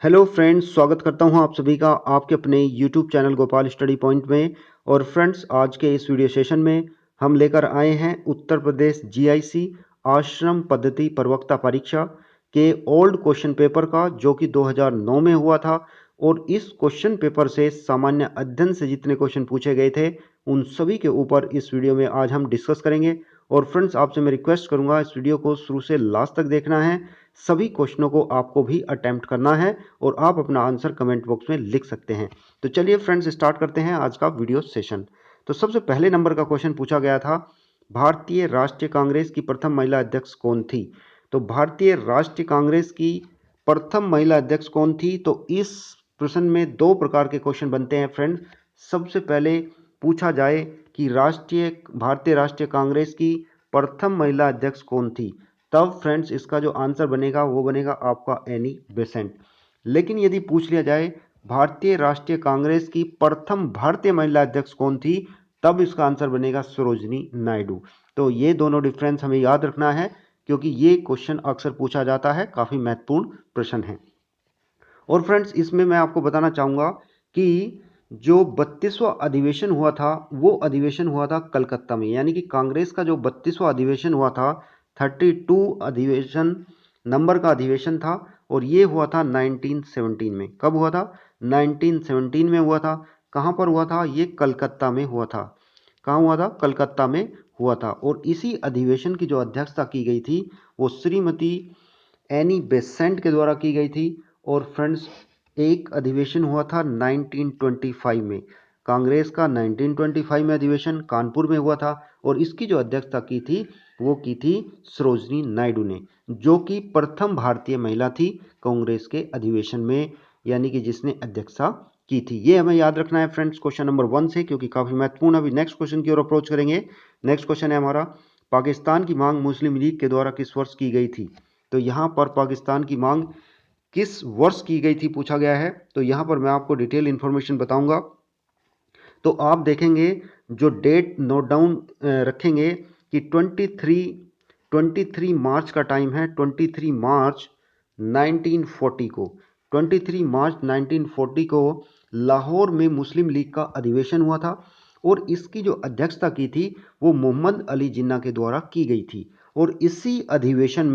Hello friends, स्वागत करता हूं आप सभी का आपके अपने YouTube channel Gopal study point में। और फ्रेंड्स, आज के इस वीडियो सेशन में हम लेकर आए हैं उत्तर प्रदेश जीआईसी आश्रम पद्धति प्रवक्ता परीक्षा के ओल्ड क्वेश्चन पेपर का, जो कि 2009 में हुआ था। और इस क्वेश्चन पेपर से सामान्य अध्ययन से जितने क्वेश्चन पूछे गए थे उन सभी के ऊपर इस वीडियो में आज हम डिस्कस करेंगे। और फ्रेंड्स, आपसे मैं रिक्वेस्ट करूंगा इस वीडियो को शुरू से लास्ट तक देखना है। सभी क्वेश्चनों को आपको भी अटेम्प्ट करना है और आप अपना आंसर कमेंट बॉक्स में लिख सकते हैं। तो चलिए फ्रेंड्स, स्टार्ट करते हैं आज का वीडियो सेशन। तो सबसे पहले नंबर का क्वेश्चन पूछा गया था, भारतीय राष्ट्रीय कांग्रेस की प्रथम महिला अध्यक्ष कौन थी? तो भारतीय राष्ट्रीय कांग्रेस की प्रथम महिला अध्यक्ष कौन थी? तो इस प्रश्न में दो प्रकार के क्वेश्चन बनते हैं फ्रेंड्स। सबसे पहले पूछा जाए कि भारतीय राष्ट्रीय कांग्रेस की प्रथम महिला अध्यक्ष कौन थी, तब फ्रेंड्स इसका जो आंसर बनेगा वो बनेगा आपका एनी बेसेंट। लेकिन यदि पूछ लिया जाए भारतीय राष्ट्रीय कांग्रेस की प्रथम भारतीय महिला अध्यक्ष कौन थी, तब इसका आंसर बनेगा सरोजिनी नायडू। तो ये दोनों डिफरेंस हमें याद रखना है, क्योंकि ये क्वेश्चन अक्सर पूछा जाता है, काफी महत्वपूर्ण प्रश्न है। और फ्रेंड्स, इसमें मैं आपको बताना चाहूंगा कि जो 32वां अधिवेशन हुआ था वो अधिवेशन हुआ था कलकत्ता में। यानी कि कांग्रेस का जो 32वां अधिवेशन हुआ था, 32 अधिवेशन नंबर का अधिवेशन था, और ये हुआ था 1917 में। कब हुआ था? 1917 में हुआ था। कहाँ पर हुआ था? ये कलकत्ता में हुआ था। कहाँ हुआ था? कलकत्ता में हुआ था। और इसी अधिवेशन की जो अध्यक्षता की गई थी वो श्रीमती एनी बेसेंट के द्वारा की गई थी। और फ्रेंड्स, एक अधिवेशन हुआ था 1925 में। कांग्रेस का 1925 में अधिवेशन कानपुर में हुआ था, और इसकी जो अध्यक्षता की थी वो की थी सरोजिनी नायडू ने, जो कि प्रथम भारतीय महिला थी कांग्रेस के अधिवेशन में, यानी कि जिसने अध्यक्षता की थी। ये हमें याद रखना है फ्रेंड्स क्वेश्चन नंबर 1 से, क्योंकि काफी महत्वपूर्ण। अभी नेक्स्ट क्वेश्चन की ओर अप्रोच करेंगे। नेक्स्ट क्वेश्चन है हमारा, पाकिस्तान की मांग मुस्लिम लीग के द्वारा किस वर्ष की गई थी? तो यहाँ पर पाकिस्तान की मांग किस वर्ष की गई थी पूछा गया है। तो यहाँ पर मैं आपको डिटेल इंफॉर्मेशन बताऊंगा। तो आप देखेंगे, जो डेट नोट डाउन रखेंगे कि 23 मार्च का टाइम है। 23 मार्च 1940 को 23 मार्च 1940 को लाहौर में मुस्लिम लीग का अधिवेशन हुआ था, और इसकी जो अध्यक्षता की थी वो मोहम्मद अली जिन्ना के द्वारा की गई थी। और इसी अधिवेशन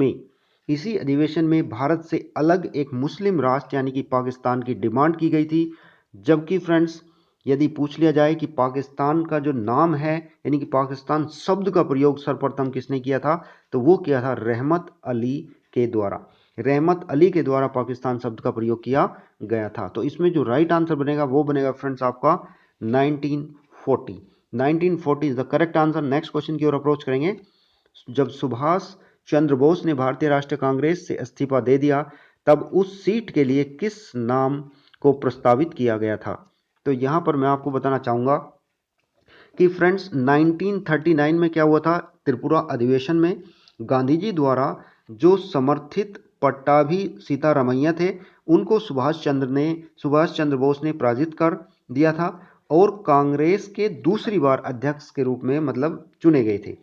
में भारत से अलग एक मुस्लिम राष्ट्र यानी कि पाकिस्तान की डिमांड की गई थी। जबकि फ्रेंड्स, यदि पूछ लिया जाए कि पाकिस्तान का जो नाम है, यानी कि पाकिस्तान शब्द का प्रयोग सर्वप्रथम किसने किया था, तो वो किया था रहमत अली के द्वारा। रहमत अली के द्वारा पाकिस्तान शब्द का प्रयोग किया गया था। तो इसमें जो राइट आंसर बनेगा वो बनेगा फ्रेंड्स आपका 1940। 1940 is the correct answer. Next question की ओर अप्रोच करेंगे। जब सुभाष चंद्र बोस ने भारतीय राष्ट्रीय कांग्रेस से इस्तीफा दे दिया, तब उस सीट के लिए किस नाम को प्रस्तावित किया गया था? तो यहां पर मैं आपको बताना चाहूंगा कि फ्रेंड्स 1939 में क्या हुआ था, त्रिपुरा अधिवेशन में गांधी जी द्वारा जो समर्थित पट्टाभी सीतारामैया थे, उनको सुभाष चंद्र बोस ने पराजित कर दिया था, और कांग्रेस के दूसरी बार अध्यक्ष के रूप में मतलब चुने गए थे।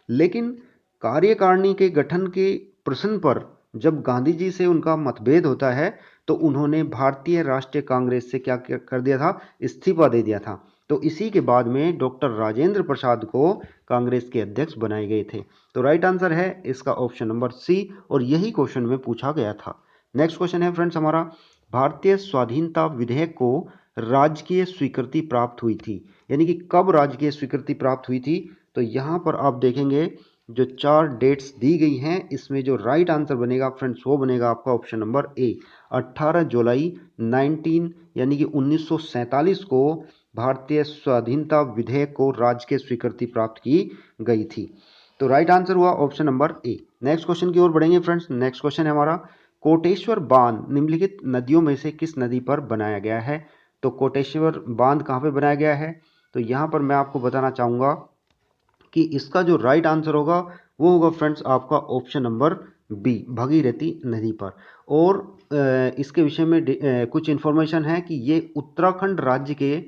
लेकिन कार्यकारिणी के गठन के प्रश्न पर जब गांधी जी से उनका मतभेद होता है, तो उन्होंने भारतीय राष्ट्रीय कांग्रेस से क्या कर दिया था? इस्तीफा दे दिया था। तो इसी के बाद में डॉक्टर राजेंद्र प्रसाद को कांग्रेस के अध्यक्ष बनाए गए थे। तो राइट आंसर है इसका ऑप्शन नंबर सी, और यही क्वेश्चन में पूछा गया था। नेक्स्ट क्वेश्चन है फ्रेंड्स हमारा, भारतीय स्वाधीनता विधेयक को राजकीय स्वीकृति प्राप्त हुई थी, यानी कि कब राजकीय स्वीकृति प्राप्त हुई थी? तो यहाँ पर आप देखेंगे जो 4 डेट्स दी गई हैं, इसमें जो राइट आंसर बनेगा फ्रेंड्स वो बनेगा आपका ऑप्शन नंबर ए, 18 जुलाई 19 यानी कि 1947 को भारतीय स्वाधीनता विधेयक को राजकीय स्वीकृति प्राप्त की गई थी। तो राइट आंसर हुआ ऑप्शन नंबर ए। नेक्स्ट क्वेश्चन की ओर बढ़ेंगे फ्रेंड्स। नेक्स्ट क्वेश्चन है हमारा, कोटेश्वर बांध निम्नलिखित नदियों में से किस नदी पर बनाया गया है? तो कोटेश्वर बांध कहाँ पे बनाया गया है? तो यहाँ पर मैं आपको बताना चाहूँगा कि इसका जो राइट आंसर होगा वो होगा फ्रेंड्स आपका ऑप्शन नंबर बी, भगीरथी नदी पर। और इसके विषय में कुछ इन्फॉर्मेशन है कि ये उत्तराखंड राज्य के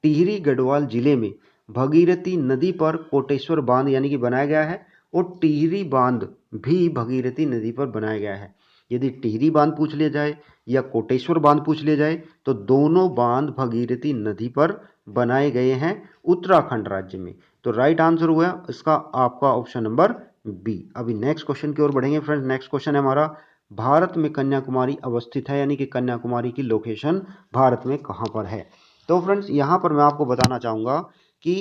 टिहरी गढ़वाल जिले में भगीरथी नदी पर कोटेश्वर बांध यानी कि बनाया गया है, और टिहरी बांध भी भगीरथी नदी पर बनाया गया है। यदि टिहरी बांध पूछ लिया जाए या कोटेश्वर बांध पूछ लिया जाए तो दोनों बांध भगीरथी नदी पर बनाए गए हैं उत्तराखंड राज्य में। तो राइट आंसर हुआ इसका आपका ऑप्शन नंबर बी। अभी नेक्स्ट क्वेश्चन की ओर बढ़ेंगे फ्रेंड्स। नेक्स्ट क्वेश्चन है हमारा, भारत में कन्याकुमारी अवस्थित है, यानी कि कन्याकुमारी की लोकेशन भारत में कहाँ पर है। तो फ्रेंड्स यहाँ पर मैं आपको बताना चाहूँगा कि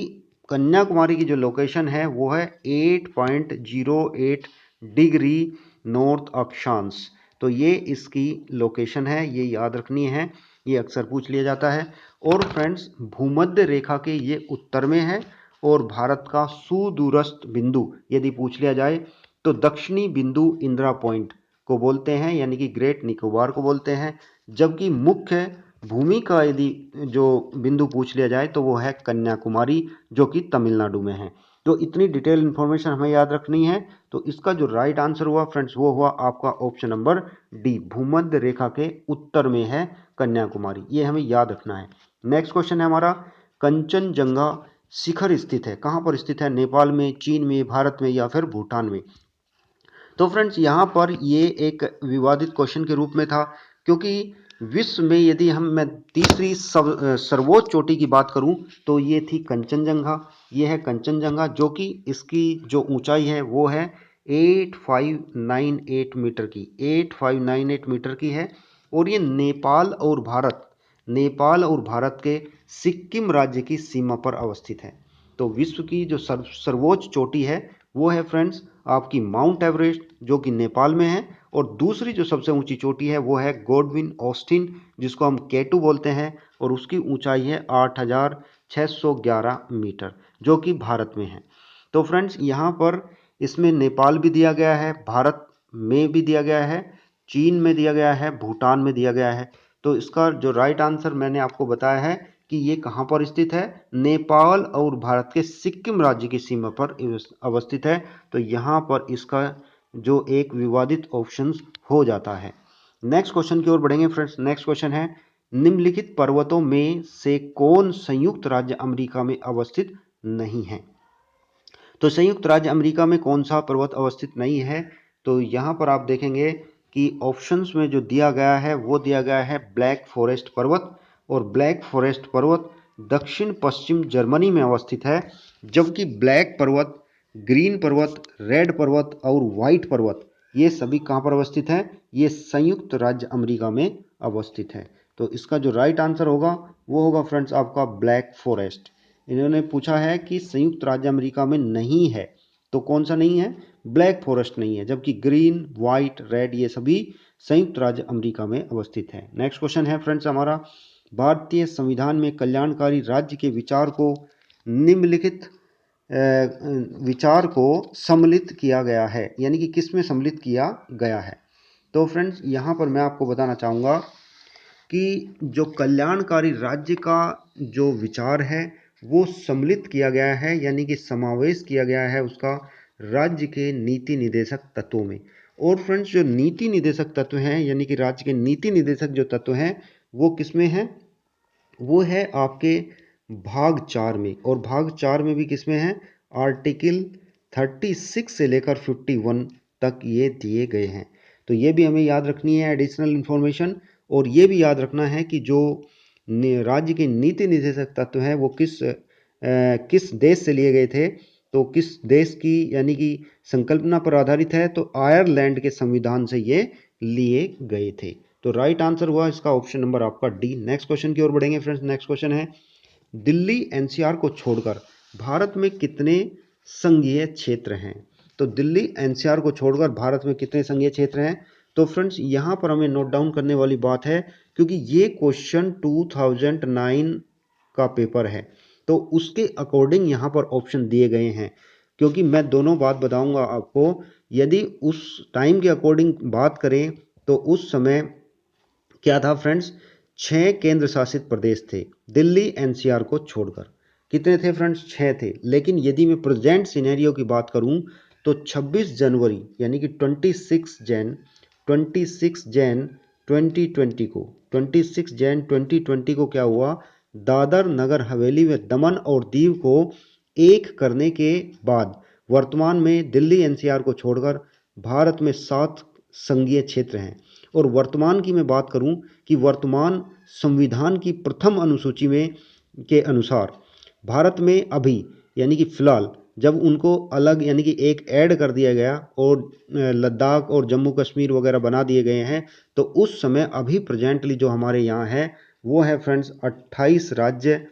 कन्याकुमारी की जो लोकेशन है वो है 8.08 डिग्री नॉर्थ अक्षांश। तो ये इसकी लोकेशन है, ये याद रखनी है, ये अक्सर पूछ लिया जाता है। और फ्रेंड्स भूमध्य रेखा के ये उत्तर में है और भारत का सुदूरस्थ बिंदु यदि पूछ लिया जाए तो दक्षिणी बिंदु इंदिरा पॉइंट को बोलते हैं, यानी कि ग्रेट निकोबार को बोलते हैं। जबकि मुख्य भूमि का यदि जो बिंदु पूछ लिया जाए तो वो है कन्याकुमारी, जो कि तमिलनाडु में है। तो इतनी डिटेल इन्फॉर्मेशन हमें याद रखनी है। तो इसका जो राइट आंसर हुआ फ्रेंड्स वो हुआ आपका ऑप्शन नंबर डी, भूमध्य रेखा के उत्तर में है कन्याकुमारी, ये हमें याद रखना है। नेक्स्ट क्वेश्चन है हमारा, कंचनजंगा शिखर स्थित है, कहाँ पर स्थित है, नेपाल में, चीन में, भारत में या फिर भूटान में। तो फ्रेंड्स यहाँ पर ये एक विवादित क्वेश्चन के रूप में था, क्योंकि विश्व में यदि मैं तीसरी सर्वोच्च चोटी की बात करूं तो ये थी कंचनजंगा। ये है कंचनजंगा, जो कि इसकी जो ऊंचाई है वो है 8598 मीटर की, 8598 मीटर की है। और ये नेपाल और भारत के सिक्किम राज्य की सीमा पर अवस्थित है। तो विश्व की जो सर्वोच्च चोटी है वो है फ्रेंड्स आपकी माउंट एवरेस्ट, जो कि नेपाल में है। और दूसरी जो सबसे ऊंची चोटी है वो है गॉडविन ऑस्टिन, जिसको हम K2 बोलते हैं, और उसकी ऊंचाई है 8611 मीटर, जो कि भारत में है। तो फ्रेंड्स यहाँ पर इसमें नेपाल भी दिया गया है, भारत में भी दिया गया है, चीन में दिया गया है, भूटान में दिया गया है। तो इसका जो राइट आंसर मैंने आपको बताया है कि ये कहाँ पर स्थित है, नेपाल और भारत के सिक्किम राज्य की सीमा पर अवस्थित है। तो यहाँ पर इसका जो एक विवादित ऑप्शन हो जाता है। नेक्स्ट क्वेश्चन की ओर बढ़ेंगे फ्रेंड्स। नेक्स्ट क्वेश्चन है, निम्नलिखित पर्वतों में से कौन संयुक्त राज्य अमेरिका में अवस्थित नहीं है। तो संयुक्त राज्य अमेरिका में कौन सा पर्वत अवस्थित नहीं है, तो यहाँ पर आप देखेंगे कि ऑप्शंस में जो दिया गया है वो दिया गया है ब्लैक फॉरेस्ट पर्वत, और ब्लैक फॉरेस्ट पर्वत दक्षिण पश्चिम जर्मनी में अवस्थित है। जबकि ब्लैक पर्वत, ग्रीन पर्वत, रेड पर्वत और व्हाइट पर्वत ये सभी कहाँ पर अवस्थित है, ये संयुक्त राज्य अमेरिका में अवस्थित है। तो इसका जो राइट आंसर होगा वो होगा फ्रेंड्स आपका ब्लैक फॉरेस्ट। इन्होंने पूछा है कि संयुक्त राज्य अमेरिका में नहीं है, तो कौन सा नहीं है, ब्लैक फॉरेस्ट नहीं है, जबकि ग्रीन, व्हाइट, रेड ये सभी संयुक्त राज्य अमेरिका में अवस्थित है। नेक्स्ट क्वेश्चन है फ्रेंड्स हमारा, भारतीय संविधान में कल्याणकारी राज्य के विचार को निम्नलिखित विचार को सम्मिलित किया गया है, यानी कि किस में सम्मिलित किया गया है। तो फ्रेंड्स यहाँ पर मैं आपको बताना चाहूँगा कि जो कल्याणकारी राज्य का जो विचार है वो सम्मिलित किया गया है, यानी कि समावेश किया गया है उसका राज्य के नीति निर्देशक तत्वों में। और फ्रेंड्स जो नीति निर्देशक तत्व हैं, यानी कि राज्य के नीति निर्देशक जो तत्व हैं वो किस में है, वो है आपके भाग 4 में। और भाग 4 में भी किस में है, आर्टिकल 36 से लेकर 51 तक ये दिए गए हैं। तो ये भी हमें याद रखनी है एडिशनल इन्फॉर्मेशन। और ये भी याद रखना है कि जो राज्य के नीति निर्देशक तत्व हैं वो किस देश से लिए गए थे, तो किस देश की यानी कि संकल्पना पर आधारित है, तो आयरलैंड के संविधान से ये लिए गए थे। तो राइट आंसर हुआ इसका ऑप्शन नंबर आपका डी। नेक्स्ट क्वेश्चन की ओर बढ़ेंगे फ्रेंड्स। नेक्स्ट क्वेश्चन है, दिल्ली एनसीआर को छोड़कर भारत में कितने संघीय क्षेत्र हैं। तो दिल्ली एनसीआर को छोड़कर भारत में कितने संघीय क्षेत्र हैं। तो फ्रेंड्स यहाँ पर हमें नोट डाउन करने वाली बात है, क्योंकि ये क्वेश्चन 2009 का पेपर है, तो उसके अकॉर्डिंग यहाँ पर ऑप्शन दिए गए हैं। क्योंकि मैं दोनों बात बताऊंगा आपको, यदि उस टाइम के अकॉर्डिंग बात करें तो उस समय क्या था फ्रेंड्स, 6 केंद्र शासित प्रदेश थे दिल्ली एनसीआर को छोड़कर। कितने थे फ्रेंड्स, 6 थे। लेकिन यदि मैं प्रेजेंट सिनेरियो की बात करूं तो 26 जनवरी यानी कि 26 जैन 26 जैन 2020 को क्या हुआ, दादर नगर हवेली में दमन और दीव को एक करने के बाद वर्तमान में दिल्ली एनसीआर को छोड़कर भारत में 7 संघीय क्षेत्र हैं। और वर्तमान की मैं बात करूं कि वर्तमान संविधान की प्रथम अनुसूची में के अनुसार भारत में अभी यानी कि फिलहाल जब उनको अलग यानी कि एक ऐड कर दिया गया और लद्दाख और जम्मू कश्मीर वगैरह बना दिए गए हैं, तो उस समय अभी प्रेजेंटली जो हमारे यहाँ है वो है फ्रेंड्स 28 राज्य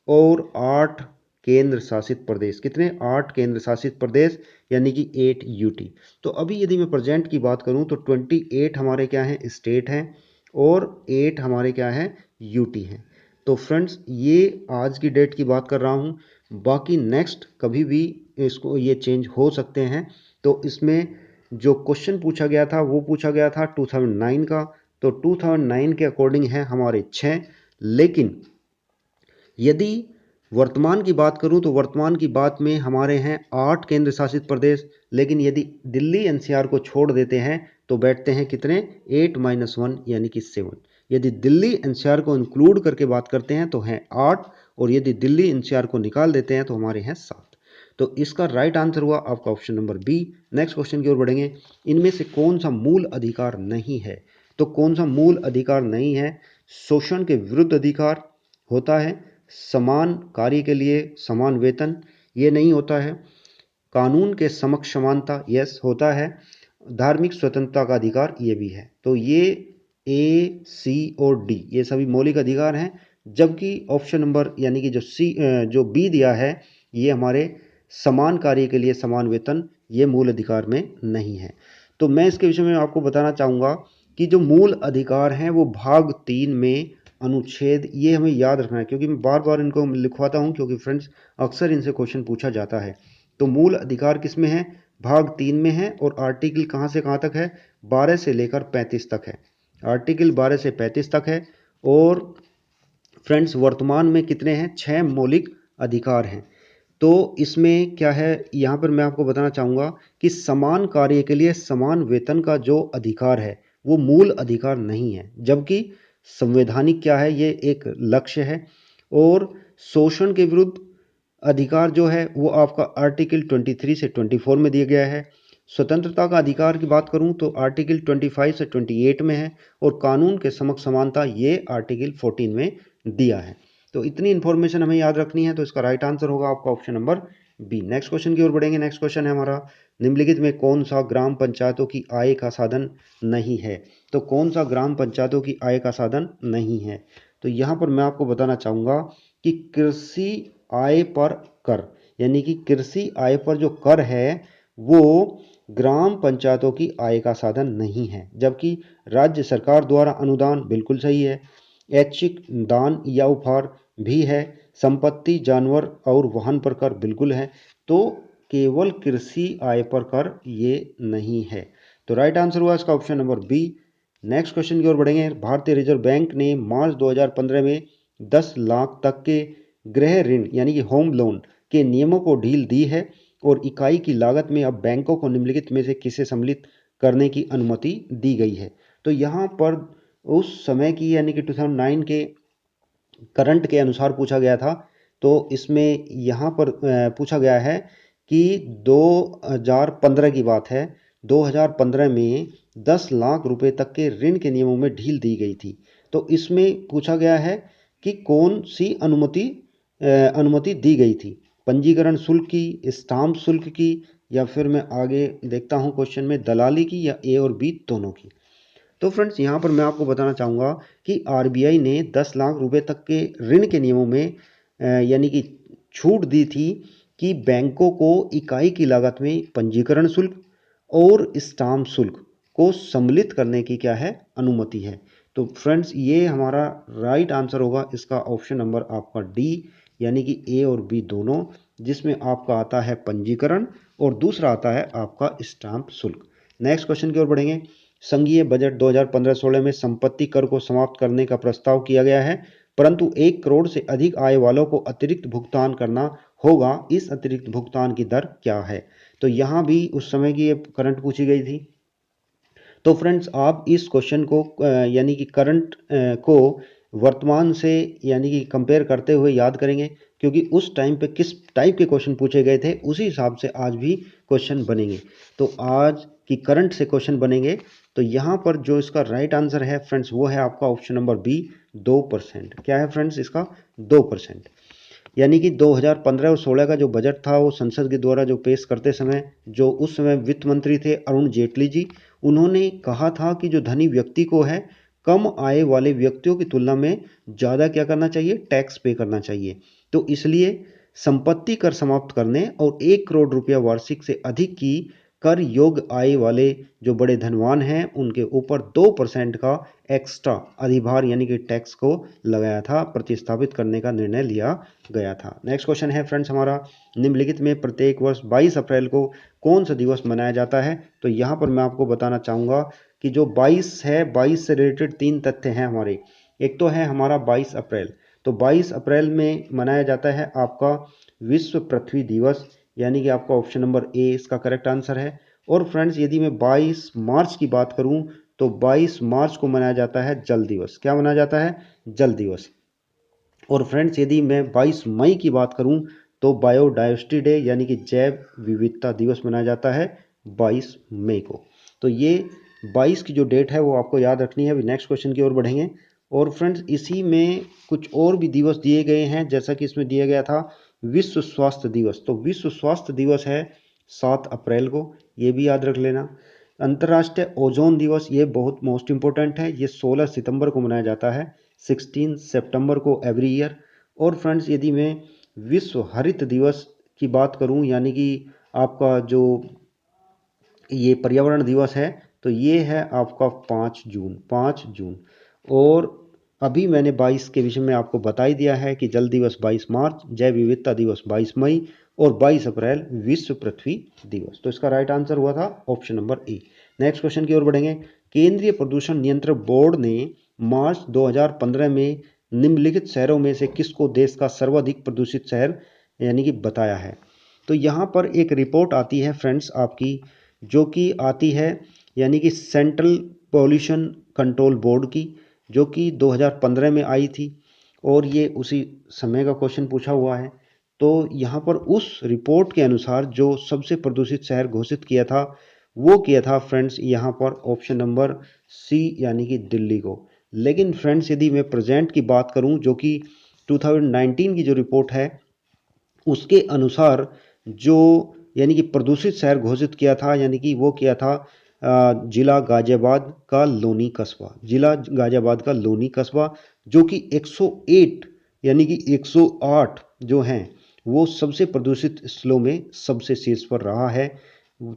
और 8 केंद्र शासित प्रदेश। कितने? 8 केंद्र शासित प्रदेश यानी कि 8 यूटी। तो अभी यदि मैं प्रेजेंट की बात करूं तो 28 हमारे क्या हैं? स्टेट हैं और 8 हमारे क्या हैं? यूटी हैं। तो फ्रेंड्स ये आज की डेट की बात कर रहा हूं, बाकी नेक्स्ट कभी भी इसको ये चेंज हो सकते हैं। तो इसमें जो क्वेश्चन पूछा गया था वो पूछा गया था 2009 का, तो 2009 के अकॉर्डिंग है हमारे 6। लेकिन यदि वर्तमान की बात करूं तो वर्तमान की बात में हमारे हैं 8 केंद्र शासित प्रदेश, लेकिन यदि दिल्ली एनसीआर को छोड़ देते हैं तो बैठते हैं कितने? 8-1 यानी कि 7। यदि दिल्ली एनसीआर को इंक्लूड करके बात करते हैं तो हैं 8, और यदि दिल्ली एनसीआर को निकाल देते हैं तो हमारे हैं 7। तो इसका राइट आंसर हुआ आपका option number B. Next question की ओर बढ़ेंगे। इनमें से कौन सा मूल अधिकार नहीं है? तो कौन सा मूल अधिकार नहीं है? शोषण के विरुद्ध अधिकार होता है, समान कार्य के लिए समान वेतन ये नहीं होता है, कानून के समक्ष समानता यस होता है, धार्मिक स्वतंत्रता का अधिकार ये भी है। तो ये ए, सी और डी ये सभी मौलिक अधिकार हैं, जबकि ऑप्शन नंबर यानी कि जो बी दिया है ये हमारे समान कार्य के लिए समान वेतन ये मूल अधिकार में नहीं है। तो मैं इसके विषय में आपको बताना चाहूँगा कि जो मूल अधिकार हैं वो भाग 3 में अनुच्छेद, ये हमें याद रखना है क्योंकि मैं बार बार इनको लिखवाता हूँ क्योंकि फ्रेंड्स अक्सर इनसे क्वेश्चन पूछा जाता है। तो मूल अधिकार किस में है? भाग 3 में है। और आर्टिकल कहाँ से कहाँ तक है? 12 से लेकर 35 तक है। आर्टिकल 12 से 35 तक है। और फ्रेंड्स वर्तमान में कितने हैं? 6 मौलिक अधिकार हैं। तो इसमें क्या है, यहाँ पर मैं आपको बताना चाहूँगा कि समान कार्य के लिए समान वेतन का जो अधिकार है वो मूल अधिकार नहीं है, जबकि संवैधानिक क्या है? ये एक लक्ष्य है। और शोषण के विरुद्ध अधिकार जो है वो आपका आर्टिकल 23 से 24 में दिया गया है। स्वतंत्रता का अधिकार की बात करूं तो आर्टिकल 25 से 28 में है। और कानून के समक्ष समानता ये आर्टिकल 14 में दिया है। तो इतनी इंफॉर्मेशन हमें याद रखनी है। तो इसका राइट आंसर होगा आपका option number B. Next question की ओर बढ़ेंगे। नेक्स्ट क्वेश्चन है हमारा, निम्नलिखित में कौन सा ग्राम पंचायतों की आय का साधन नहीं है? तो कौन सा ग्राम पंचायतों की आय का साधन नहीं है? तो यहाँ पर मैं आपको बताना चाहूँगा कि कृषि आय पर कर यानी कि कृषि आय पर जो कर है वो ग्राम पंचायतों की आय का साधन नहीं है, जबकि राज्य सरकार द्वारा अनुदान बिल्कुल सही है, ऐच्छिक दान या उपहार भी है, संपत्ति जानवर और वाहन पर कर बिल्कुल है। तो केवल कृषि आय पर कर ये नहीं है। तो राइट आंसर हुआ इसका option number B. Next question की ओर बढ़ेंगे। भारतीय रिजर्व बैंक ने मार्च 2015 में 10 लाख तक के गृह ऋण यानी कि होम लोन के नियमों को ढील दी है और इकाई की लागत में अब बैंकों को निम्नलिखित में से किसे सम्मिलित करने की अनुमति दी गई है? तो यहाँ पर उस समय की यानी कि 2009 के करंट के अनुसार पूछा गया था। तो इसमें यहाँ पर पूछा गया है कि 2015 की बात है, 2015 में 10 लाख रुपए तक के ऋण के नियमों में ढील दी गई थी। तो इसमें पूछा गया है कि कौन सी अनुमति दी गई थी? पंजीकरण शुल्क की, स्टाम्प शुल्क की, या फिर मैं आगे देखता हूँ क्वेश्चन में दलाली की, या ए और बी दोनों की। तो फ्रेंड्स यहाँ पर मैं आपको बताना चाहूँगा कि आरबीआई ने 10 लाख रुपए तक के ऋण के नियमों में यानी कि छूट दी थी कि बैंकों को इकाई की लागत में पंजीकरण शुल्क और स्टाम्प शुल्क को सम्मिलित करने की क्या है? अनुमति है। तो फ्रेंड्स ये हमारा राइट आंसर होगा इसका ऑप्शन नंबर आपका डी यानी कि ए और बी दोनों, जिसमें आपका आता है पंजीकरण और दूसरा आता है आपका स्टाम्प शुल्क। नेक्स्ट क्वेश्चन की ओर बढ़ेंगे। संघीय बजट 2015-16 में संपत्ति कर को समाप्त करने का प्रस्ताव किया गया है, परंतु 1 करोड़ से अधिक आय वालों को अतिरिक्त भुगतान करना होगा। इस अतिरिक्त भुगतान की दर क्या है? तो यहाँ भी उस समय की करंट पूछी गई थी। तो फ्रेंड्स आप इस क्वेश्चन को यानी कि करंट को वर्तमान से यानी कि कंपेयर करते हुए याद करेंगे, क्योंकि उस टाइम पे किस टाइप के क्वेश्चन पूछे गए थे उसी हिसाब से आज भी क्वेश्चन बनेंगे। तो आज की करंट से क्वेश्चन बनेंगे तो यहाँ पर जो इसका राइट आंसर है फ्रेंड्स वो है आपका ऑप्शन नंबर बी 2%। क्या है फ्रेंड्स इसका 2%। यानी कि 2015 और 16 का जो बजट था वो संसद के द्वारा जो पेश करते समय जो उस समय वित्त मंत्री थे अरुण जेटली जी, उन्होंने कहा था कि जो धनी व्यक्ति को है कम आय वाले व्यक्तियों की तुलना में ज़्यादा क्या करना चाहिए, टैक्स पे करना चाहिए। तो इसलिए संपत्ति कर समाप्त करने और 1 करोड़ रुपया वार्षिक से अधिक की कर योग्य आय वाले जो बड़े धनवान हैं उनके ऊपर 2% का एक्स्ट्रा अधिभार यानी कि टैक्स को लगाया था, प्रतिस्थापित करने का निर्णय लिया गया था। नेक्स्ट क्वेश्चन है फ्रेंड्स हमारा, निम्नलिखित में प्रत्येक वर्ष 22 अप्रैल को कौन सा दिवस मनाया जाता है? तो यहाँ पर मैं आपको बताना चाहूँगा कि जो 22 है, 22 से रिलेटेड 3 तथ्य हैं हमारे। एक तो है हमारा 22 अप्रैल, तो 22 अप्रैल में मनाया जाता है आपका विश्व पृथ्वी दिवस, यानी कि आपका ऑप्शन नंबर ए इसका करेक्ट आंसर है। और फ्रेंड्स यदि मैं 22 मार्च की बात करूं तो 22 मार्च को मनाया जाता है जल दिवस। क्या मनाया जाता है? जल दिवस। और फ्रेंड्स यदि मैं 22 मई की बात करूं तो बायोडायवर्सिटी डे यानी कि जैव विविधता दिवस मनाया जाता है 22 मई को। तो ये 22 की जो डेट है वो आपको याद रखनी है। अभी नेक्स्ट क्वेश्चन की ओर बढ़ेंगे। और फ्रेंड्स इसी में कुछ और भी दिवस दिए गए हैं, जैसा कि इसमें दिया गया था विश्व स्वास्थ्य दिवस। तो विश्व स्वास्थ्य दिवस है 7 अप्रैल को, ये भी याद रख लेना। अंतर्राष्ट्रीय ओजोन दिवस, ये बहुत मोस्ट इंपॉर्टेंट है, ये 16 सितंबर को मनाया जाता है, 16 सितंबर को एवरी ईयर। और फ्रेंड्स यदि मैं विश्व हरित दिवस की बात करूं, यानी कि आपका जो ये पर्यावरण दिवस है, तो ये है आपका 5 जून, 5 जून। और अभी मैंने 22 के विषय में आपको बता ही दिया है कि जल दिवस 22 मार्च, जैव विविधता दिवस 22 मई और 22 अप्रैल विश्व पृथ्वी दिवस। तो इसका राइट आंसर हुआ था ऑप्शन नंबर ए। नेक्स्ट क्वेश्चन की ओर बढ़ेंगे। केंद्रीय प्रदूषण नियंत्रण बोर्ड ने मार्च 2015 में निम्नलिखित शहरों में से किसको देश का सर्वाधिक प्रदूषित शहर यानी कि बताया है? तो यहाँ पर एक रिपोर्ट आती है फ्रेंड्स आपकी, जो कि आती है यानी कि सेंट्रल पॉल्यूशन कंट्रोल बोर्ड की, जो कि 2015 में आई थी और ये उसी समय का क्वेश्चन पूछा हुआ है। तो यहाँ पर उस रिपोर्ट के अनुसार जो सबसे प्रदूषित शहर घोषित किया था वो किया था फ्रेंड्स यहाँ पर ऑप्शन नंबर सी यानी कि दिल्ली को। लेकिन फ्रेंड्स यदि मैं प्रेजेंट की बात करूँ, जो कि 2019 की जो रिपोर्ट है उसके अनुसार जो यानी कि प्रदूषित शहर घोषित किया था, यानी कि वो किया था जिला गाजियाबाद का लोनी कस्बा, जिला गाजियाबाद का लोनी कस्बा, जो कि 108 यानी कि 108 जो हैं वो सबसे प्रदूषित स्थलों में सबसे शीर्ष पर रहा है।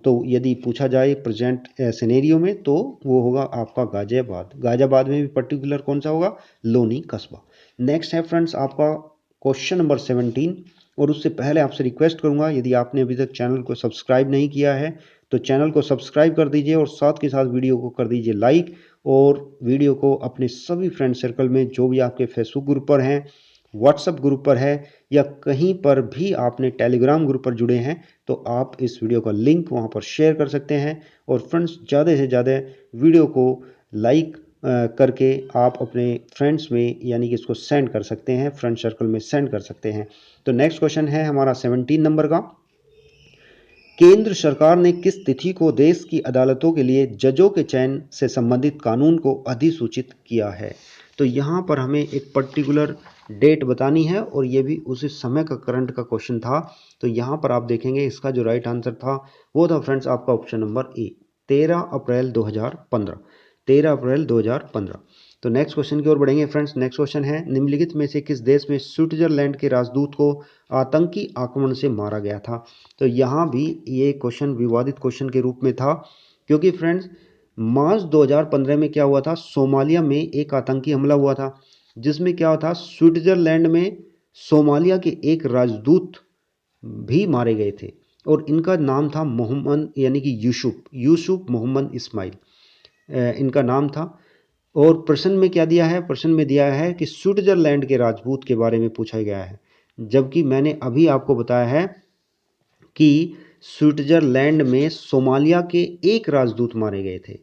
तो यदि पूछा जाए प्रेजेंट सिनेरियो में तो वो होगा आपका गाजियाबाद। गाजियाबाद में भी पर्टिकुलर कौन सा होगा? लोनी कस्बा। नेक्स्ट है फ्रेंड्स आपका क्वेश्चन नंबर 17। और उससे पहले आपसे रिक्वेस्ट करूंगा, यदि आपने अभी तक चैनल को सब्सक्राइब नहीं किया है तो चैनल को सब्सक्राइब कर दीजिए और साथ के साथ वीडियो को कर दीजिए लाइक, और वीडियो को अपने सभी फ्रेंड सर्कल में जो भी आपके फेसबुक ग्रुप पर हैं, व्हाट्सएप ग्रुप पर है या कहीं पर भी आपने टेलीग्राम ग्रुप पर जुड़े हैं तो आप इस वीडियो का लिंक वहां पर शेयर कर सकते हैं। और फ्रेंड्स ज़्यादा से ज़्यादा वीडियो को लाइक करके आप अपने फ्रेंड्स में यानी कि इसको सेंड कर सकते हैं, फ्रेंड सर्कल में सेंड कर सकते हैं। तो नेक्स्ट क्वेश्चन है हमारा 17 नंबर का। केंद्र सरकार ने किस तिथि को देश की अदालतों के लिए जजों के चयन से संबंधित कानून को अधिसूचित किया है? तो यहाँ पर हमें एक पर्टिकुलर डेट बतानी है और ये भी उसी समय का करंट का क्वेश्चन था। तो यहाँ पर आप देखेंगे इसका जो राइट आंसर था वो था फ्रेंड्स आपका ऑप्शन नंबर ए, 13 अप्रैल 2015, 13 अप्रैल 2015। तो नेक्स्ट क्वेश्चन की ओर बढ़ेंगे फ्रेंड्स। नेक्स्ट क्वेश्चन है, निम्नलिखित में से किस देश में स्विट्जरलैंड के राजदूत को आतंकी आक्रमण से मारा गया था? तो यहाँ भी ये क्वेश्चन विवादित क्वेश्चन के रूप में था, क्योंकि फ्रेंड्स मार्च 2015 में क्या हुआ था, सोमालिया में एक आतंकी हमला हुआ था जिसमें क्या हुआ था, स्विट्जरलैंड में सोमालिया के एक राजदूत भी मारे गए थे और इनका नाम था मोहम्मद यानी कि यूसुफ मोहम्मद इस्माइल इनका नाम था। और प्रश्न में क्या दिया है? प्रश्न में दिया है कि स्विट्जरलैंड के राजपूत के बारे में पूछा गया है, जबकि मैंने अभी आपको बताया है कि स्विट्जरलैंड में सोमालिया के एक राजदूत मारे गए थे।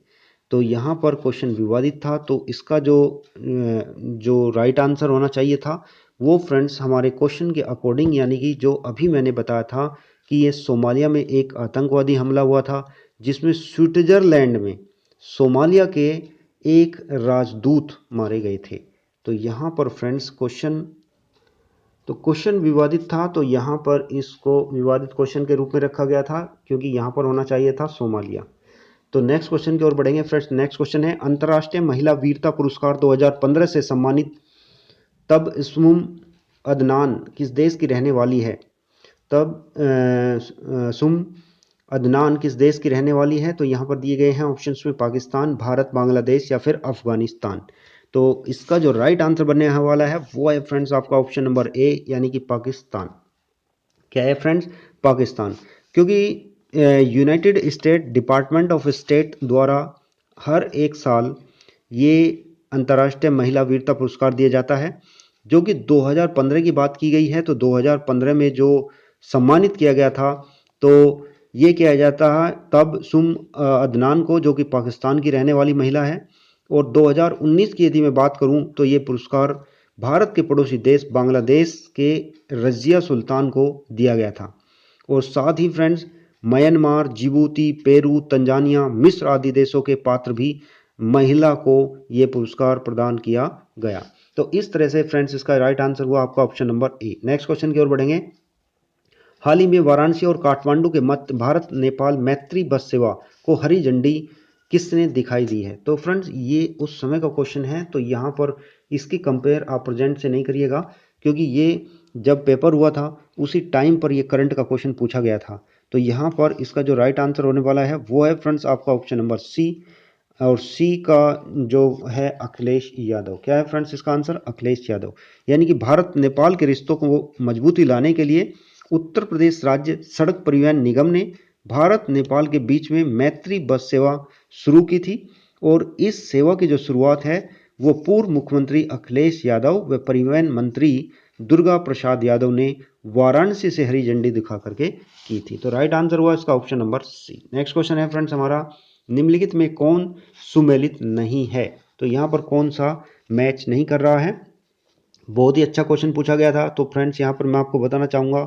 तो यहाँ पर क्वेश्चन विवादित था, तो इसका जो राइट आंसर होना चाहिए था वो फ्रेंड्स हमारे क्वेश्चन के अकॉर्डिंग, यानी कि जो अभी मैंने बताया था कि ये सोमालिया में एक आतंकवादी हमला हुआ था जिसमें सोमालिया के एक राजदूत मारे गए थे। तो यहाँ पर फ्रेंड्स क्वेश्चन विवादित था, तो यहाँ पर इसको विवादित क्वेश्चन के रूप में रखा गया था, क्योंकि यहाँ पर होना चाहिए था सोमालिया। तो नेक्स्ट क्वेश्चन की ओर बढ़ेंगे फ्रेंड्स। नेक्स्ट क्वेश्चन है, अंतर्राष्ट्रीय महिला वीरता पुरस्कार 2015 से सम्मानित तबस्सुम अदनान किस देश की रहने वाली है? तबस्सुम अदनान किस देश की रहने वाली है? तो यहाँ पर दिए गए हैं ऑप्शंस में पाकिस्तान, भारत, बांग्लादेश या फिर अफगानिस्तान। तो इसका जो राइट आंसर बनने वाला है वो है फ्रेंड्स आपका ऑप्शन नंबर ए, यानी कि पाकिस्तान। क्या है फ्रेंड्स? पाकिस्तान। क्योंकि United state department of state द्वारा हर एक साल ये अंतर्राष्ट्रीय महिला वीरता पुरस्कार दिया जाता है, जो कि 2015 की बात की गई है। तो 2015 में जो सम्मानित किया गया था, तो ये किया जाता है तबस्सुम अदनान को, जो कि पाकिस्तान की रहने वाली महिला है। और 2019 की यदि मैं बात करूं तो ये पुरस्कार भारत के पड़ोसी देश बांग्लादेश के रजिया सुल्तान को दिया गया था। और साथ ही friends Myanmar, Djibouti, Peru, Tanzania, मिस्र आदि देशों के पात्र भी महिला को ये पुरस्कार प्रदान किया गया। तो इस तरह से फ्रेंड्स इसका राइट आंसर हुआ आपका ऑप्शन नंबर ए। नेक्स्ट क्वेश्चन की ओर बढ़ेंगे। हाल ही में वाराणसी और काठमांडू के मध्य भारत नेपाल मैत्री बस सेवा को हरी झंडी किसने दिखाई दी है? तो फ्रेंड्स ये उस समय का क्वेश्चन है, तो यहाँ पर इसकी कंपेयर आप प्रेजेंट से नहीं करिएगा, क्योंकि ये जब पेपर हुआ था उसी टाइम पर ये करंट का क्वेश्चन पूछा गया था। तो यहाँ पर इसका जो राइट आंसर होने वाला है वो है फ्रेंड्स आपका ऑप्शन नंबर सी। और सी का जो है अखिलेश यादव। क्या है फ्रेंड्स इसका आंसर? अखिलेश यादव। यानी कि भारत नेपाल के रिश्तों को मजबूती लाने के लिए उत्तर प्रदेश राज्य सड़क परिवहन निगम ने भारत नेपाल के बीच में मैत्री बस सेवा शुरू की थी। और इस सेवा की जो शुरुआत है वो पूर्व मुख्यमंत्री अखिलेश यादव व परिवहन मंत्री दुर्गा प्रसाद यादव ने वाराणसी से हरी झंडी दिखा करके की थी। तो राइट आंसर हुआ इसका option number C. Next question है फ्रेंड्स हमारा, निम्नलिखित में कौन सुमेलित नहीं है? तो यहाँ पर कौन सा मैच नहीं कर रहा है? बहुत ही अच्छा क्वेश्चन पूछा गया था। तो फ्रेंड्स यहाँ पर मैं आपको बताना चाहूँगा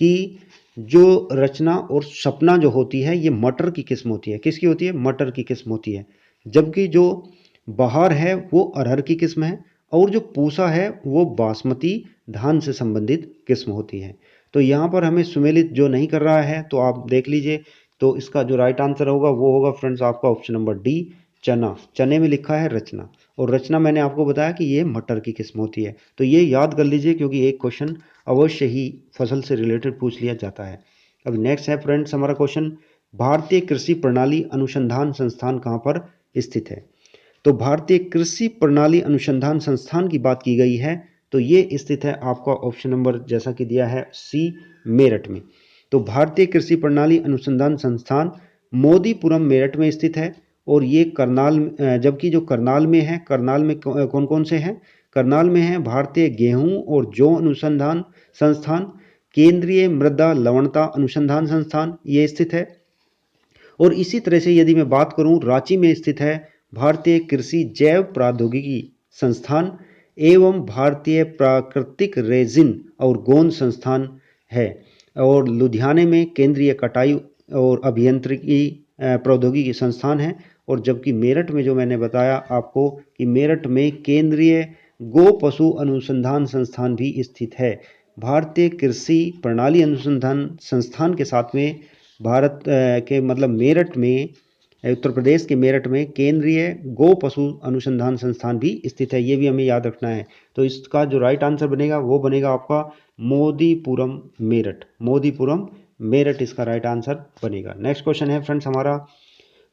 कि जो रचना और सपना जो होती है ये मटर की किस्म होती है। किसकी होती है? मटर की किस्म होती है। जबकि जो बहार है वो अरहर की किस्म है, और जो पूसा है वो बासमती धान से संबंधित किस्म होती है। तो यहाँ पर हमें सुमेलित जो नहीं कर रहा है, तो आप देख लीजिए। तो इसका जो राइट आंसर होगा वो होगा फ्रेंड्स आपका ऑप्शन नंबर डी, चना। चने में लिखा है रचना, और रचना मैंने आपको बताया कि ये मटर की किस्म होती है। तो ये याद कर लीजिए, क्योंकि एक क्वेश्चन अवश्य ही फसल से रिलेटेड पूछ लिया जाता है। अब नेक्स्ट है फ्रेंड्स हमारा क्वेश्चन, भारतीय कृषि प्रणाली अनुसंधान संस्थान कहाँ पर स्थित है? तो भारतीय कृषि प्रणाली अनुसंधान संस्थान की बात की गई है, तो ये स्थित है आपका ऑप्शन नंबर जैसा कि दिया है सी, मेरठ में। तो भारतीय कृषि प्रणाली अनुसंधान संस्थान मोदीपुरम मेरठ में स्थित है। और ये करनाल, जबकि जो करनाल में है, करनाल में कौन कौन से हैं? करनाल में है भारतीय गेहूं और जौ अनुसंधान संस्थान, केंद्रीय मृदा लवणता अनुसंधान संस्थान ये स्थित है। और इसी तरह से यदि मैं बात करूं, रांची में स्थित है भारतीय कृषि जैव प्रौद्योगिकी संस्थान एवं भारतीय प्राकृतिक रेजिन और गोंद संस्थान है। और लुधियाने में केंद्रीय कटाई और अभियांत्रिकी प्रौद्योगिकी संस्थान है। और जबकि मेरठ में जो मैंने बताया आपको कि मेरठ में केंद्रीय गो पशु अनुसंधान संस्थान भी स्थित है। भारतीय कृषि प्रणाली अनुसंधान संस्थान के साथ में भारत के मतलब मेरठ में, उत्तर प्रदेश के मेरठ में केंद्रीय गो पशु अनुसंधान संस्थान भी स्थित है। ये भी हमें याद रखना है। तो इसका जो राइट आंसर बनेगा वो बनेगा आपका मोदीपुरम मेरठ। मोदीपुरम मेरठ इसका राइट आंसर बनेगा। नेक्स्ट क्वेश्चन है फ्रेंड्स हमारा,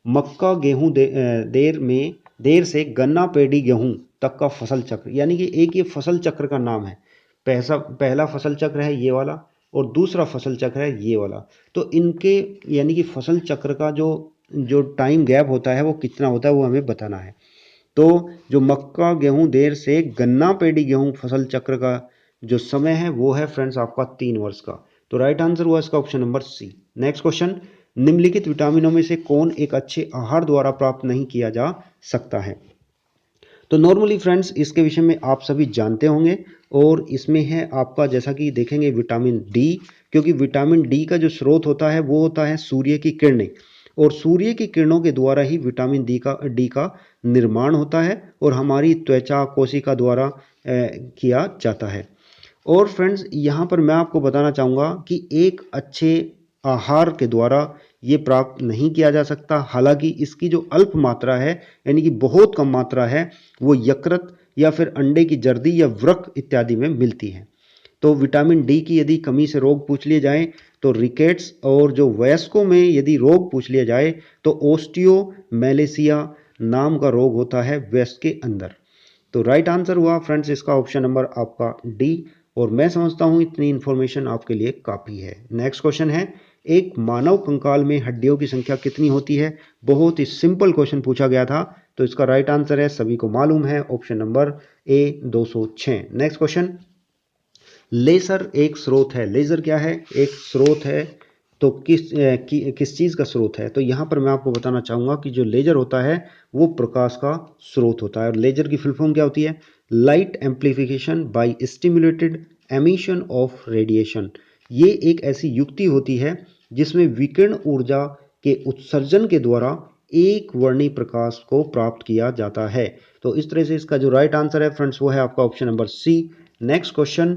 मक्का गेहूं देर से गन्ना पेडी गेहूं तक का फसल चक्र, यानी कि एक ये फसल चक्र का नाम है। पहला फसल चक्र है ये वाला, और दूसरा फसल चक्र है ये वाला। तो इनके यानी कि फसल चक्र का जो टाइम गैप होता है वो कितना होता है वो हमें बताना है। तो जो मक्का गेहूं देर से गन्ना पेडी गेहूं फसल चक्र का जो समय है वो है फ्रेंड्स आपका 3 वर्ष का। तो राइट आंसर हुआ इसका option number C. Next question, निम्नलिखित विटामिनों में से कौन एक अच्छे आहार द्वारा प्राप्त नहीं किया जा सकता है? तो नॉर्मली फ्रेंड्स इसके विषय में आप सभी जानते होंगे, और इसमें है आपका जैसा कि देखेंगे विटामिन डी, क्योंकि विटामिन डी का जो स्रोत होता है वो होता है सूर्य की किरणें। और सूर्य की किरणों के द्वारा ही विटामिन डी का निर्माण होता है और हमारी त्वचा कोशिका द्वारा किया जाता है। और फ्रेंड्स यहाँ पर मैं आपको बताना चाहूँगा कि एक अच्छे आहार के द्वारा ये प्राप्त नहीं किया जा सकता। हालांकि इसकी जो अल्प मात्रा है यानी कि बहुत कम मात्रा है वो यकृत या फिर अंडे की जर्दी या वृक्क इत्यादि में मिलती है। तो विटामिन डी की यदि कमी से रोग पूछ लिए जाए तो रिकेट्स, और जो वयस्कों में यदि रोग पूछ लिया जाए तो ओस्टियोमेलेसिया नाम का रोग होता है वयस्क के अंदर। तो राइट आंसर हुआ फ्रेंड्स इसका ऑप्शन नंबर आपका डी। और मैं समझता हूं इतनी इंफॉर्मेशन आपके लिए काफ़ी है। नेक्स्ट क्वेश्चन है, एक मानव कंकाल में हड्डियों की संख्या कितनी होती है? बहुत ही सिंपल क्वेश्चन पूछा गया था। तो इसका राइट आंसर है, सभी को मालूम है, option number A 206। Next question, laser एक स्रोत है। लेजर क्या है? एक स्रोत है। तो किस चीज़ का स्रोत है? तो यहाँ पर मैं आपको बताना चाहूँगा कि जो लेजर होता है वो प्रकाश का स्रोत होता है। और लेजर की फुल फॉर्म क्या होती है? Light amplification by stimulated emission of radiation. ये एक ऐसी युक्ति होती है जिसमें विकिरण ऊर्जा के उत्सर्जन के द्वारा एक वर्णी प्रकाश को प्राप्त किया जाता है। तो इस तरह से इसका जो राइट आंसर है फ्रेंड्स वो है आपका option number C. Next question,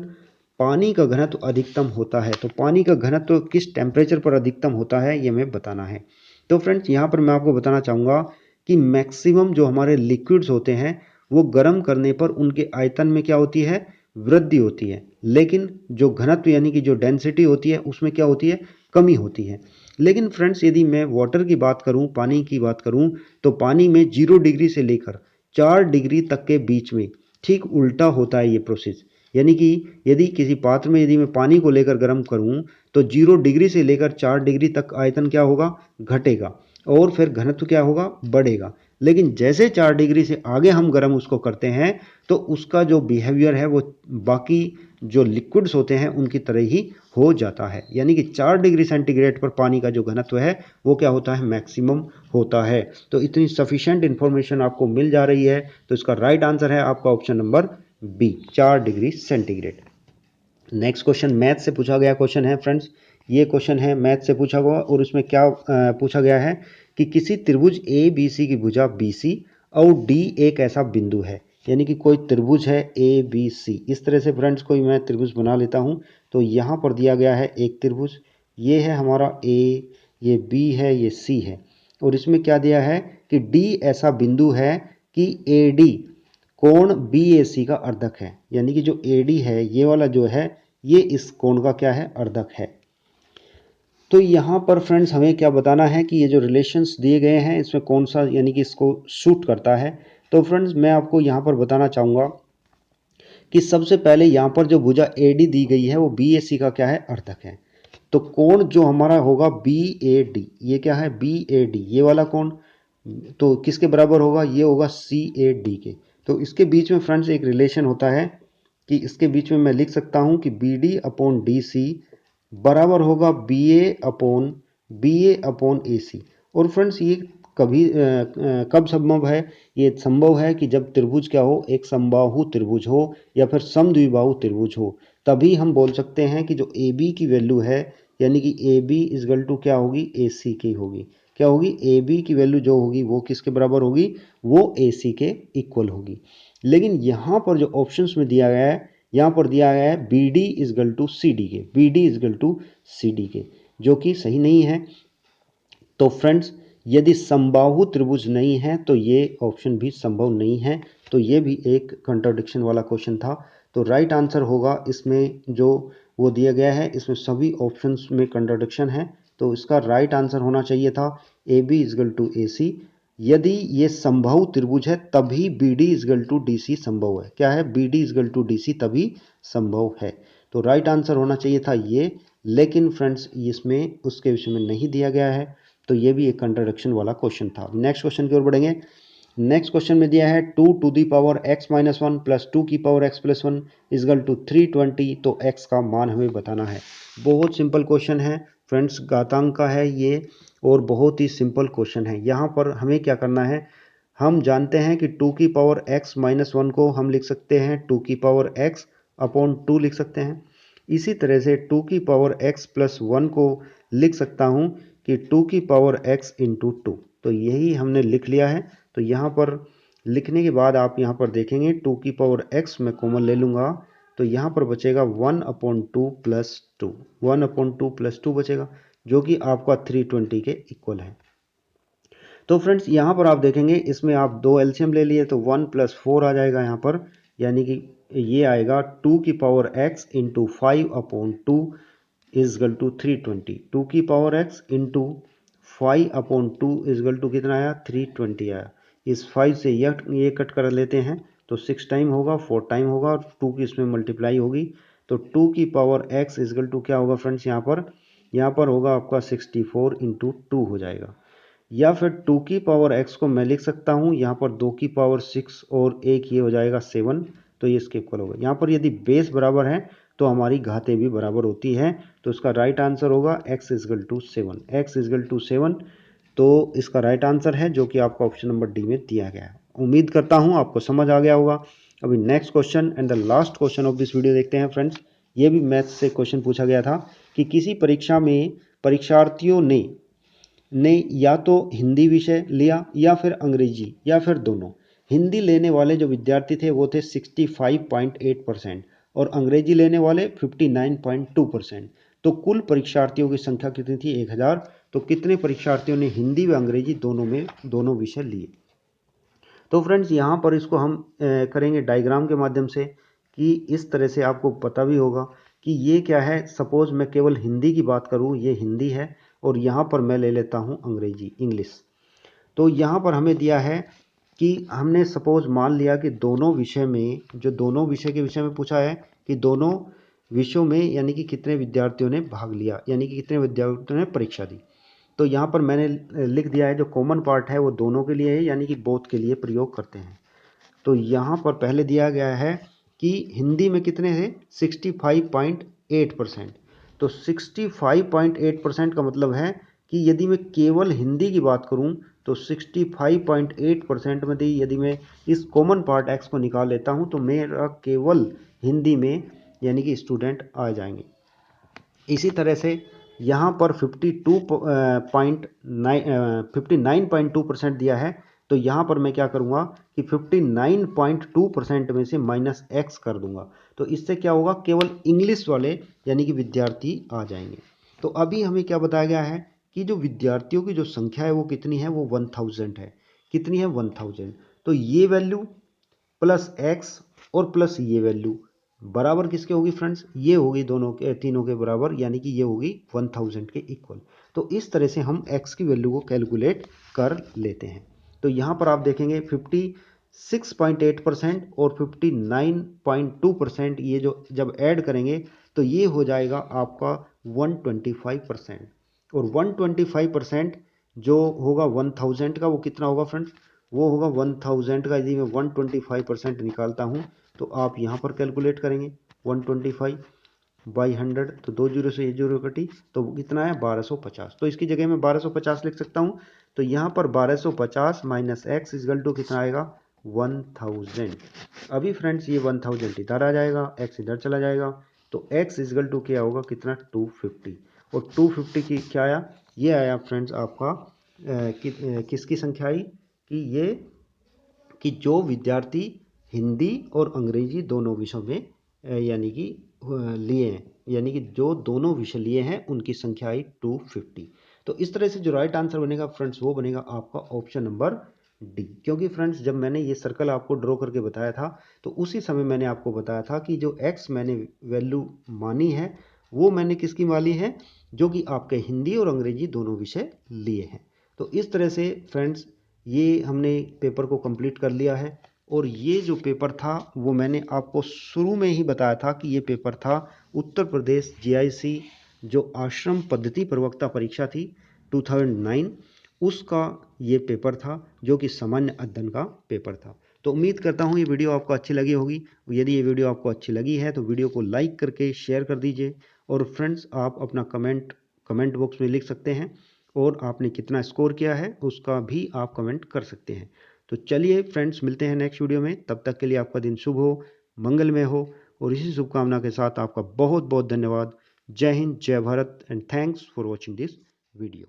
पानी का घनत्व अधिकतम होता है। तो पानी का घनत्व किस टेम्परेचर पर अधिकतम होता है ये हमें बताना है। तो फ्रेंड्स यहाँ पर मैं आपको बताना चाहूँगा कि मैक्सिमम जो हमारे लिक्विड्स होते हैं वो गर्म करने पर उनके आयतन में क्या होती है? वृद्धि होती है। लेकिन जो घनत्व यानी कि जो डेंसिटी होती है उसमें क्या होती है? कमी होती है। लेकिन फ्रेंड्स यदि मैं वाटर की बात करूं, पानी की बात करूं, तो पानी में 0 डिग्री से लेकर 4 डिग्री तक के बीच में ठीक उल्टा होता है ये प्रोसेस। यानी कि यदि किसी पात्र में यदि मैं पानी को लेकर गर्म करूं तो 0 डिग्री से लेकर 4 डिग्री तक आयतन क्या होगा? घटेगा। और फिर घनत्व क्या होगा? बढ़ेगा। लेकिन जैसे 4 डिग्री से आगे हम गर्म उसको करते हैं तो उसका जो बिहेवियर है वो बाकी जो लिक्विड्स होते हैं उनकी तरह ही हो जाता है। यानी कि 4 डिग्री सेंटीग्रेड पर पानी का जो घनत्व है वो क्या होता है? मैक्सिमम होता है। तो इतनी सफिशिएंट इंफॉर्मेशन आपको मिल जा रही है। तो इसका राइट आंसर है आपका option number B, 4 degree centigrade. Next question math से पूछा गया क्वेश्चन है फ्रेंड्स। ये क्वेश्चन है मैथ से पूछा गया और उसमें क्या पूछा गया है कि किसी त्रिभुज ए बी सी की भुजा बी सी और डी एक ऐसा बिंदु है। यानी कि कोई त्रिभुज है ए बी सी। इस तरह से फ्रेंड्स कोई मैं त्रिभुज बना लेता हूँ। तो यहाँ पर दिया गया है एक त्रिभुज, ये है हमारा ए, ये बी है, ये सी है। और इसमें क्या दिया है कि डी ऐसा बिंदु है कि ए डी कोण बी ए सी का अर्धक है। यानी कि जो ए डी है ये वाला जो है ये इस कोण का क्या है? अर्धक है। तो यहाँ पर फ्रेंड्स हमें क्या बताना है कि ये जो रिलेशंस दिए गए हैं इसमें कौन सा यानी कि इसको सूट करता है। तो फ्रेंड्स मैं आपको यहाँ पर बताना चाहूँगा कि सबसे पहले यहाँ पर जो भुजा ए डी दी गई है वो बी ए सी का क्या है? अर्धक है। तो कोण जो हमारा होगा बी ए डी, ये क्या है? बी ए डी, ये वाला कोण तो किसके बराबर होगा? ये होगा सी ए डी के। तो इसके बीच में फ्रेंड्स एक रिलेशन होता है कि इसके बीच में मैं लिख सकता हूँ कि B D upon D C बराबर होगा बी ए अपॉन ए सी। और फ्रेंड्स ये कब संभव है? ये संभव है कि जब त्रिभुज क्या हो? एक समबाहु त्रिभुज हो या फिर समद्विबाहु त्रिभुज हो। तभी हम बोल सकते हैं कि जो ए बी की वैल्यू है यानी कि ए बी इजगल टू क्या होगी? ए सी की होगी। क्या होगी? ए बी की वैल्यू जो होगी वो किसके बराबर होगी? वो ए सी के इक्वल होगी। लेकिन यहाँ पर जो ऑप्शंस में दिया गया है, यहाँ पर दिया गया है B D is equal to C D के, B D is equal to C D के, जो कि सही नहीं है। तो फ्रेंड्स यदि समबाहु त्रिभुज नहीं है तो ये ऑप्शन भी संभव नहीं है। तो ये भी एक कंट्राडिक्शन वाला क्वेश्चन था। तो राइट आंसर होगा इसमें जो वो दिया गया है, इसमें सभी ऑप्शंस में कंट्राडिक्शन है। तो इसका राइट आंसर होना चाहिए था A B is equal to A C. यदि ये समबाहु त्रिभुज है तभी B D is equal to D C संभव है। क्या है? B D is equal to D C तभी संभव है। तो राइट आंसर होना चाहिए था ये। लेकिन फ्रेंड्स इसमें उसके विषय में नहीं दिया गया है। तो ये भी एक कंट्राडिक्शन वाला क्वेश्चन था। नेक्स्ट क्वेश्चन की ओर बढ़ेंगे। नेक्स्ट क्वेश्चन में दिया है 2 to the power x minus 1 plus 2 की power x plus 1 is equal to 320। तो x का मान हमें बताना है। बहुत सिंपल क्वेश्चन है फ्रेंड्स, घातांक का है ये और बहुत ही सिंपल क्वेश्चन है। यहाँ पर हमें क्या करना है, हम जानते हैं कि 2 की पावर x माइनस 1 को हम लिख सकते हैं 2 की पावर x अपॉन 2 लिख सकते हैं। इसी तरह से 2 की पावर x प्लस 1 को लिख सकता हूँ कि 2 की पावर x इंटू 2। तो यही हमने लिख लिया है। तो यहाँ पर लिखने के बाद आप यहाँ पर देखेंगे 2 की पावर x मैं कॉमन ले लूँगा, तो यहाँ पर बचेगा 1/2 प्लस 2, 1/2 प्लस 2 बचेगा, जो कि आपका 320 के इक्वल है। तो फ्रेंड्स यहाँ पर आप देखेंगे इसमें आप दो एलसीएम ले लिए तो 1 + 4 आ जाएगा यहाँ पर, यानी कि ये आएगा 2 की power x into 5/2 is equal to 320। 2 की power x into 5/2 is equal to कितना आया, 320 आया। इस 5 से ये कट कर लेते हैं तो 6 टाइम होगा, 4 टाइम होगा और 2 की इसमें मल्टीप्लाई होगी। तो 2 की पावर x इजगल टू क्या होगा फ्रेंड्स, यहाँ पर होगा आपका 64 इंटू 2 हो जाएगा। या फिर 2 की पावर x को मैं लिख सकता हूँ यहाँ पर 2 की पावर 6 और एक ये हो जाएगा 7, तो ये इसके इक्वल होगा। यहाँ पर यदि बेस बराबर है तो हमारी घातें भी बराबर होती हैं, तो इसका राइट आंसर होगा x is equal to 7, x is equal to 7। तो इसका राइट आंसर है जो कि आपका ऑप्शन नंबर डी में दिया गया है। उम्मीद करता हूँ आपको समझ आ गया होगा। अभी next question and the last question of this video देखते हैं फ्रेंड्स। ये भी मैथ्स से क्वेश्चन पूछा गया था कि किसी परीक्षा में परीक्षार्थियों ने या तो हिंदी विषय लिया या फिर अंग्रेजी या फिर दोनों। हिंदी लेने वाले जो विद्यार्थी थे वो थे 65.8% और अंग्रेजी लेने वाले 59.2%। तो कुल परीक्षार्थियों की संख्या कितनी थी, 1000। तो कितने परीक्षार्थियों ने हिंदी व अंग्रेजी दोनों विषय लिए। तो फ्रेंड्स यहाँ पर इसको हम करेंगे डायग्राम के माध्यम से, कि इस तरह से आपको पता भी होगा कि ये क्या है। सपोज मैं केवल हिंदी की बात करूँ, ये हिंदी है और यहाँ पर मैं ले लेता हूँ अंग्रेजी, इंग्लिश। तो यहाँ पर हमें दिया है कि हमने सपोज मान लिया कि दोनों विषय में, जो दोनों विषय के विषय में पूछा है कि दोनों विषयों में यानी कि कितने विद्यार्थियों ने भाग लिया, यानी कि कितने विद्यार्थियों ने परीक्षा दी। तो यहाँ पर मैंने लिख दिया है जो कॉमन पार्ट है वो दोनों के लिए है, यानी कि बोथ के लिए प्रयोग करते हैं। तो यहाँ पर पहले दिया गया है कि हिंदी में कितने थे, 65.8%। तो 65.8% का मतलब है कि यदि मैं केवल हिंदी की बात करूं तो 65.8% में यदि मैं इस कॉमन पार्ट x को निकाल लेता हूं तो मेरा केवल हिंदी में यानी कि स्टूडेंट आ जाएंगे। इसी तरह से यहाँ पर 59.2% दिया है। तो यहाँ पर मैं क्या करूँगा कि 59.2% में से -x कर दूंगा। तो इससे क्या होगा, केवल इंग्लिश वाले यानी कि विद्यार्थी आ जाएंगे। तो अभी हमें क्या बताया गया है कि जो विद्यार्थियों की जो संख्या है वो कितनी है, वो 1000 है। कितनी है, 1000। तो ये वैल्यू प्लस x और प्लस ये वैल्यू बराबर किसके होगी फ्रेंड्स, ये होगी दोनों के, तीनों के बराबर, यानी कि ये होगी 1000 के इक्वल। तो इस तरह से हम x की वैल्यू को कैलकुलेट कर लेते हैं। तो यहाँ पर आप देखेंगे 56.8% और 59.2% ये जो जब ऐड करेंगे तो ये हो जाएगा आपका 125%। और 125% जो होगा 1000 का वो कितना होगा फ्रेंड्स, वो होगा 1000 का। यदि मैं 125% निकालता हूँ तो आप यहाँ पर कैलकुलेट करेंगे 125 बाई 100, तो 2 जीरो से ये जीरो कटी तो कितना है 1250। तो इसकी जगह मैं 1250 लिख सकता हूँ। तो यहाँ पर 1250 माइनस x इजगल टू कितना आएगा, 1000। अभी फ्रेंड्स ये 1000 इधर आ जाएगा, x इधर चला जाएगा, तो x इजगल टू क्या होगा, कितना 250। और 250 की क्या आया, ये आया फ्रेंड्स आपका किसकी संख्या आई कि जो विद्यार्थी हिंदी और अंग्रेजी दोनों विषयों में यानी कि लिए हैं, यानी कि जो दोनों विषय लिए हैं उनकी संख्या आई 250। तो इस तरह से जो राइट आंसर बनेगा फ्रेंड्स वो बनेगा आपका ऑप्शन नंबर डी। क्योंकि फ्रेंड्स जब मैंने ये सर्कल आपको ड्रॉ करके बताया था तो उसी समय मैंने आपको बताया था कि जो एक्स मैंने वैल्यू मानी है वो मैंने किसकी मानी है, जो कि आपके हिंदी और अंग्रेजी दोनों विषय लिए हैं। तो इस तरह से फ्रेंड्स ये हमने पेपर को कंप्लीट कर लिया है। और ये जो पेपर था वो मैंने आपको शुरू में ही बताया था कि ये पेपर था उत्तर प्रदेश जीआईसी जो आश्रम पद्धति प्रवक्ता परीक्षा थी 2009, उसका ये पेपर था जो कि सामान्य अध्ययन का पेपर था। तो उम्मीद करता हूँ ये वीडियो आपको अच्छी लगी होगी। यदि ये वीडियो आपको अच्छी लगी है तो वीडियो को लाइक करके शेयर कर दीजिए। और फ्रेंड्स आप अपना कमेंट बॉक्स में लिख सकते हैं और आपने कितना स्कोर किया है उसका भी आप कमेंट कर सकते हैं। तो चलिए फ्रेंड्स मिलते हैं नेक्स्ट वीडियो में, तब तक के लिए आपका दिन शुभ हो, मंगलमय हो। और इसी शुभकामना के साथ आपका बहुत बहुत धन्यवाद। जय हिंद, जय Bharat and thanks for watching this video.